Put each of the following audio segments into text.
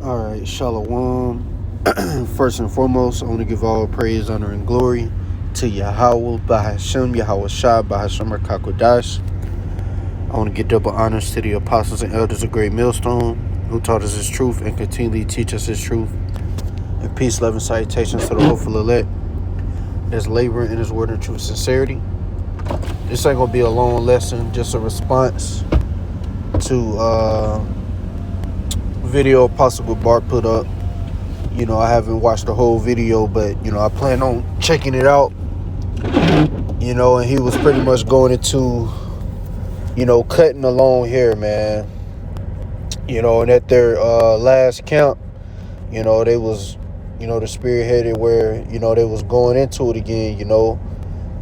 Alright, Shalom. First and foremost, I want to give all praise, honor, and glory to Yahweh, Bahashem, Yahweh Shah, Bahashem Kakodash. I want to give double honors to the apostles and elders of Great Millstone, who taught us his truth and continually teach us his truth. And peace, love, and salutations to the hopeful elect that's laboring in his word and truth sincerity. This ain't going to be a long lesson, just a response to video Apostle Bart put up. You know, I haven't watched the whole video, but, you know, I plan on checking it out. You know, and he was pretty much going into, you know, cutting the long hair, man. You know, and at their last camp, you know, they was, you know, the spearheaded where, you know, they was going into it again, you know,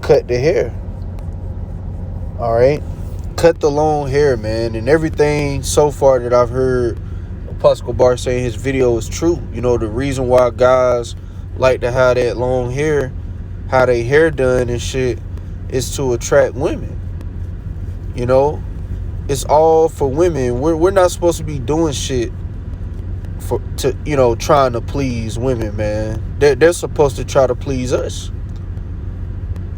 cut the hair. All right. Cut the long hair, man. And everything so far that I've heard Apostle Bar saying his video is true. You know, the reason why guys like to have that long hair, how they hair done and shit, is to attract women. You know, it's all for women. We're not supposed to be doing shit to you know, trying to please women, man. They're supposed to try to please us.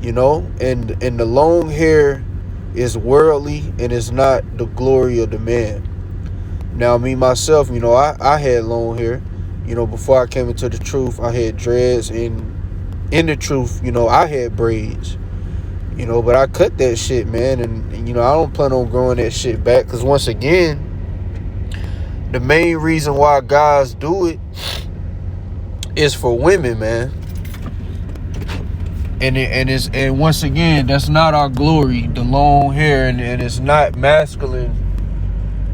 You know, and the long hair is worldly and it's not the glory of the man. Now, me, myself, you know, I had long hair. You know, before I came into the truth, I had dreads. And in the truth, you know, I had braids. You know, but I cut that shit, man. And you know, I don't plan on growing that shit back. Because once again, the main reason why guys do it is for women, man. And once again, that's not our glory, the long hair. And it's not masculine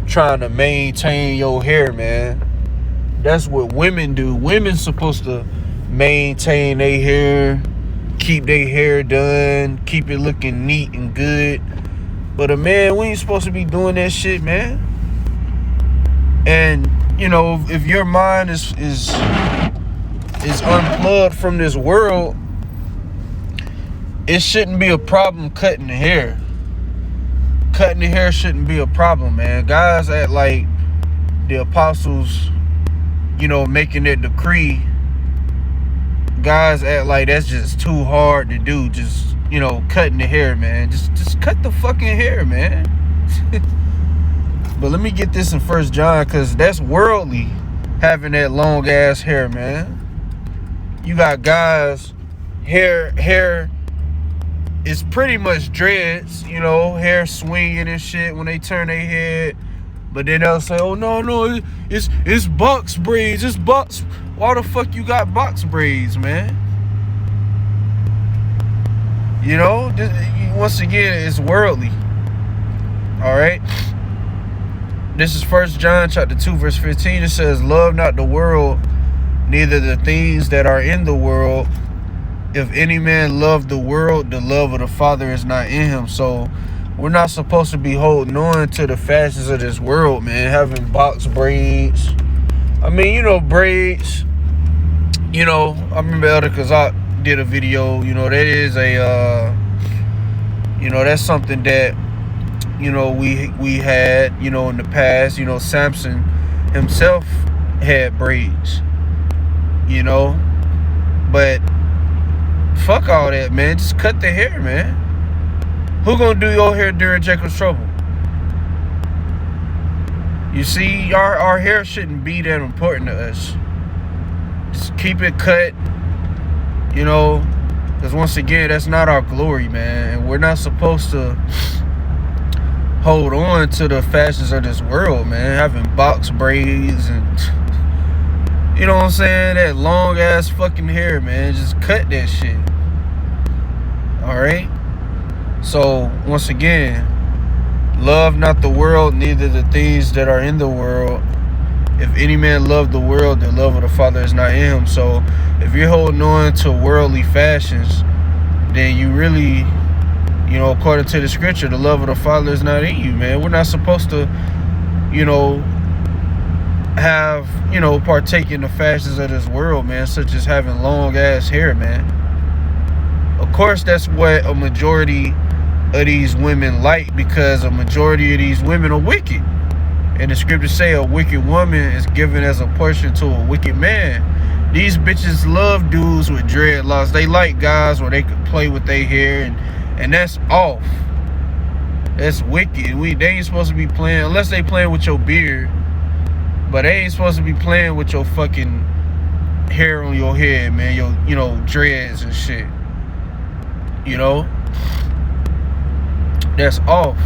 trying to maintain your hair, man. That's what women do. Women supposed to maintain their hair, keep their hair done, keep it looking neat and good. But a man, we ain't supposed to be doing that shit, man. And you know, if your mind is unplugged from this world, it shouldn't be a problem cutting the hair. Cutting the hair shouldn't be a problem, man. Guys act like the apostles, you know, making that decree. Guys act like that's just too hard to do. Just, you know, cutting the hair, man. Just cut the fucking hair, man. But let me get this in 1 John, because that's worldly, having that long ass hair, man. You got guys, hair is pretty much dreads, you know, hair swinging and shit when they turn their head. But then they'll say, oh, no, it's box braids, it's box. Why the fuck you got box braids, man? You know, once again, it's worldly. All right. This is 1 John chapter 2, verse 15. It says, love not the world, neither the things that are in the world. If any man love the world, the love of the Father is not in him. So we're not supposed to be holding on to the fashions of this world, man. Having box braids. I mean, you know, braids. You know, I remember Elder Kazak did a video. You know, that is a, you know, that's something that, you know, we had, you know, in the past. You know, Samson himself had braids. You know, but fuck all that, man. Just cut the hair, man. Who gonna do your hair during Jacob's trouble? You see, our hair shouldn't be that important to us. Just keep it cut, you know, because once again, that's not our glory, man. And we're not supposed to hold on to the fashions of this world, man. Having box braids and, you know what I'm saying? That long ass fucking hair, man. Just cut that shit. Alright? So, once again, love not the world, neither the things that are in the world. If any man love the world, the love of the Father is not in him. So, if you're holding on to worldly fashions, then you really, you know, according to the scripture, the love of the Father is not in you, man. We're not supposed to, you know, have, you know, partake in the fashions of this world, man, such as having long ass hair, man. Of course, that's what a majority of these women like, because a majority of these women are wicked. And the scriptures say a wicked woman is given as a portion to a wicked man. These bitches love dudes with dreadlocks. They like guys where they could play with their hair, and that's off. That's wicked. They ain't supposed to be playing, unless they playing with your beard. But they ain't supposed to be playing with your fucking hair on your head, man. Your, dreads and shit. That's off.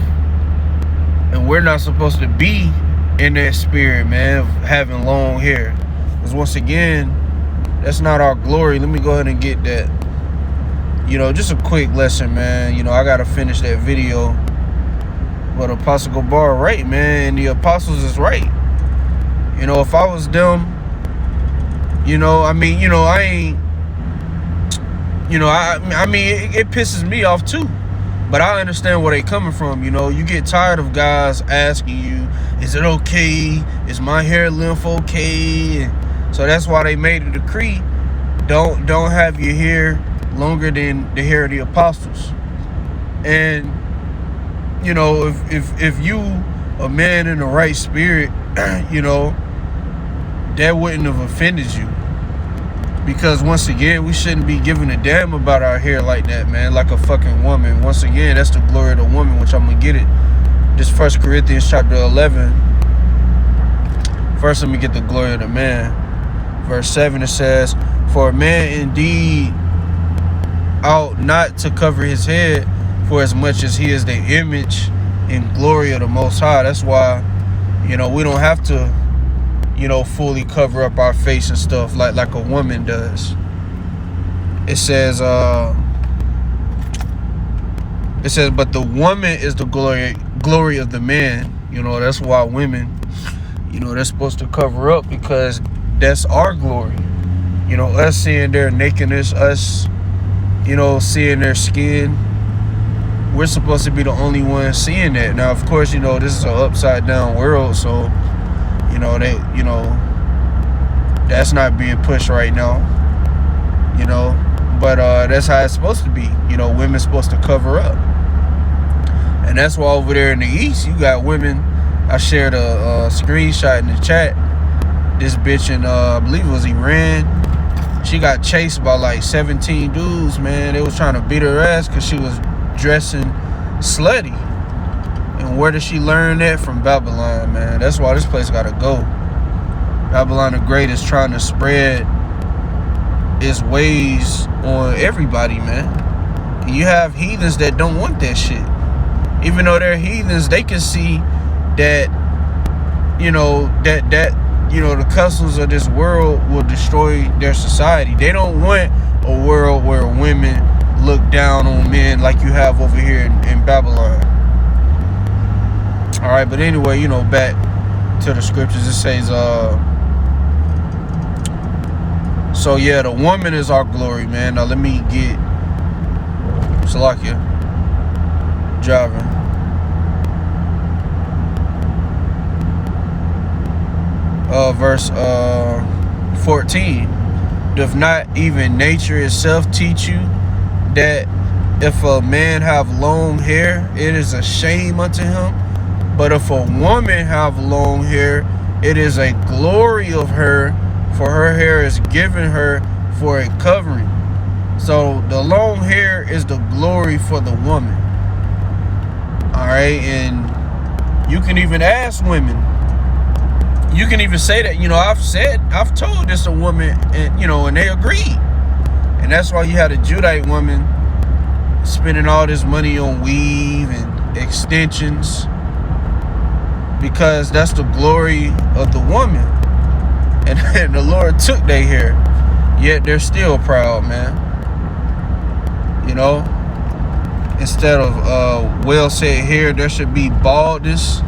And we're not supposed to be in that spirit, man, of having long hair. Because once again, that's not our glory. Let me go ahead and get that. Just a quick lesson, man. I gotta finish that video. But Apostle Gabar right, man. And the apostles is right. If I was them, I ain't, it pisses me off too. But I understand where they coming from. You get tired of guys asking you, is it okay? Is my hair length okay? And so that's why they made a decree. Don't have your hair longer than the hair of the apostles. And if you a man in the right spirit, that wouldn't have offended you. Because once again, we shouldn't be giving a damn about our hair like that, man. Like a fucking woman. Once again, that's the glory of the woman, which I'm gonna get it. This 1 Corinthians chapter 11. First, let me get the glory of the man. Verse 7, it says, for a man indeed ought not to cover his head, for as much as he is the image and glory of the Most High. That's why, we don't have to, fully cover up our face and stuff like a woman does. It says, but the woman is the glory of the man. That's why women, they're supposed to cover up, because that's our glory. Us seeing their nakedness, us, seeing their skin. We're supposed to be the only ones seeing that. Now, of course, this is an upside down world, so that's not being pushed right now. But that's how it's supposed to be. Women's supposed to cover up. And that's why over there in the East, you got women. I shared a screenshot in the chat. This bitch in, I believe it was Iran. She got chased by like 17 dudes, man. They was trying to beat her ass because she was dressing slutty. And where did she learn that? From Babylon, man. That's why this place gotta go. Babylon the Great is trying to spread its ways on everybody, man. And you have heathens that don't want that shit. Even though they're heathens, they can see that, the customs of this world will destroy their society. They don't want a world where women look down on men like you have over here in Babylon. All right, but anyway, back to the scriptures. It says, so yeah, the woman is our glory, man. Now let me get Salakia driving. Verse 14. Doth not even nature itself teach you that if a man have long hair, it is a shame unto him? But if a woman have long hair, it is a glory of her, for her hair is given her for a covering. So the long hair is the glory for the woman. All right, and you can even ask women. You can even say that, I've told this a woman, and and they agreed. And that's why you had a Judite woman spending all this money on weave and extensions, because that's the glory of the woman. And the Lord took their hair, yet they're still proud, man. Instead of well said hair, there should be baldness,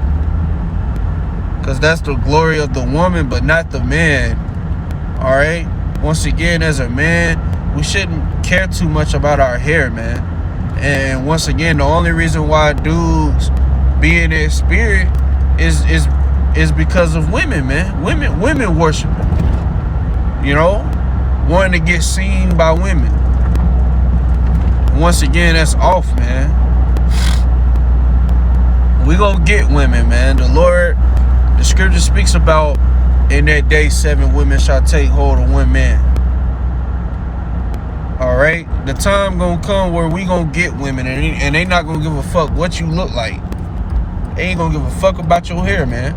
because that's the glory of the woman, but not the man. All right, once again, as a man, we shouldn't care too much about our hair, man. And once again, the only reason why dudes be in their spirit is because of women, man. Women worshiping, wanting to get seen by women. Once again, that's off, man. We gonna get women, man. The Lord The scripture speaks about in that day 7 women shall take hold of 1 man. Alright? The time gonna come where we gonna get women and they not gonna give a fuck what you look like. They ain't gonna give a fuck about your hair, man.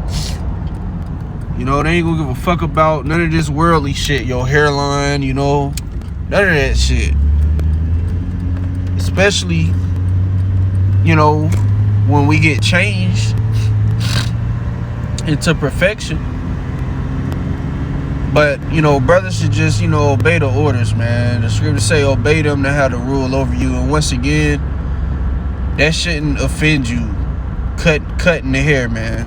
You know, they ain't gonna give a fuck about none of this worldly shit. Your hairline, you know. None of that shit. Especially, you know, when we get changed into perfection. But, you know, brothers should just, you know, obey the orders, man. The scriptures say obey them to have the rule over you. And once again, that shouldn't offend you. Cutting the hair, man.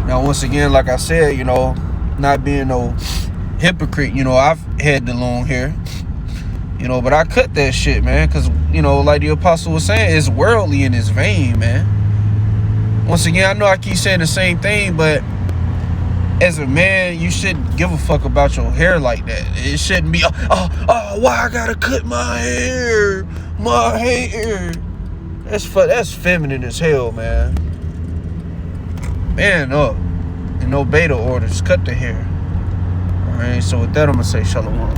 Now, once again, like I said, you know, not being no hypocrite, you know, I've had the long hair. You know, but I cut that shit, man. Because, you know, like the apostle was saying, it's worldly in its vain, man. Once again, I know I keep saying the same thing, but as a man, you shouldn't give a fuck about your hair like that. It shouldn't be, why I gotta cut my hair? My hair. That's feminine as hell, man. Man up and obey the orders. Cut the hair. Alright, so with that, I'm gonna say shalom.